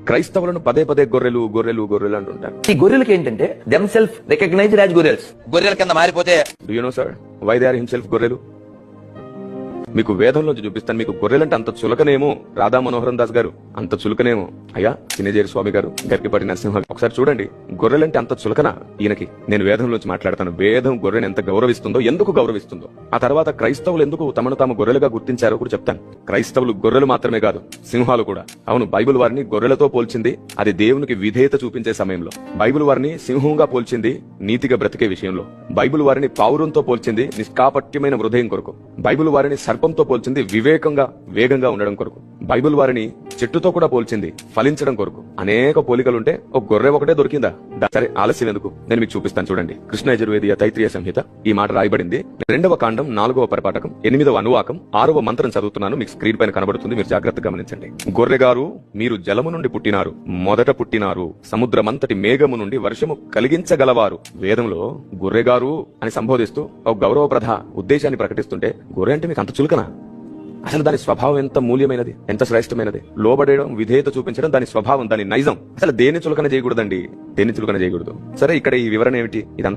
క్రైస్తవులను పదే పదే గొర్రెలు గొర్రెలు గొర్రెలు అంటుంటారు. ఈ గొర్రెలకి ఏంటంటే దెమ్ సెల్ఫ్ రికగ్నైజ్డ్ యాజ్ గొర్రెల్స్. గొర్రెల కింద మారిపోతే do you know sir why they are himself గొర్రెలు? మీకు వేదంలోంచి చూపిస్తాను. మీకు గొర్రెలంటే అంత చులకనేమో. రాధా మనోహరన్ దాస్ గారు అంత చులకనేమో. అయ్యా చిన్నజేరి స్వామి గారు, గరికిపాటి నరసింహ, ఒకసారి చూడండి. గొర్రెలంటే అంత చులకన ఈయనకి? నేను వేదంలోంచి మాట్లాడతాను. వేదం గొర్రెని ఎంత గౌరవిస్తుందో, ఎందుకు గౌరవిస్తుందో, ఆ తర్వాత క్రైస్తవులు ఎందుకు తమను తాము గొర్రెలుగా గుర్తించారో కూడా చెప్తాను. క్రైస్తవులు గొర్రెలు మాత్రమే కాదు, సింహాలు కూడా. అవును, బైబిల్ వారిని గొర్రెలతో పోల్చింది అది దేవునికి విధేయత చూపించే సమయంలో. బైబిల్ వారిని సింహంగా పోల్చింది నీతిగా బ్రతికే విషయంలో. బైబిల్ వారిని పావురంతో పోల్చింది నిష్కాపట్యమైన హృదయం కొరకు. బైబిల్ వారిని సర్పంతో పోల్చింది వివేకంగా వేగంగా ఉండడం కొరకు. బైబిల్ వారిని చెట్టుతో కూడా పోల్చింది ఫలించడం కొరకు. అనేక పోలికలుంటే ఒక గొర్రె ఒకటే దొరికిందా? సరే, ఆలస్యం ఎందుకు, నేను మీకు చూపిస్తాను. చూడండి, కృష్ణ యజుర్వేదీయ తైత్రీయ సంహిత ఈ మాట రాయబడింది. 2వ కాండం 4వ పరిపాఠకం 8వ అనువాకం 6వ మంత్రం చదువుతున్నాను. మీకు స్క్రీన్ పైన కనబడుతుంది, మీరు జాగ్రత్తగా గమనించండి. గొర్రెగారు, మీరు జలము నుండి పుట్టినారు, మొదట పుట్టినారు, సముద్రమంతటి మేఘము నుండి వర్షము కలిగించగలవారు. వేదంలో గొర్రెగారు అని సంబోధిస్తూ ఒక గౌరవప్రద ఉద్దేశాన్ని ప్రకటిస్తుంటే, గొర్రె అంటే మీకు అంత చులకన? అసలు దాని స్వభావం ఎంత మూల్యమైనది, ఎంత శ్రేష్టమైనది. లోబడేయడం, విధేయత చూపించడం దాని స్వభావం, దాని నైజం. అసలు దేన్ని చులకన చేయకూడదండి, దేన్ని చులకన చేయకూడదు. సరే, ఇక్కడ ఈ వివరణ ఏమిటి? ఇదంతా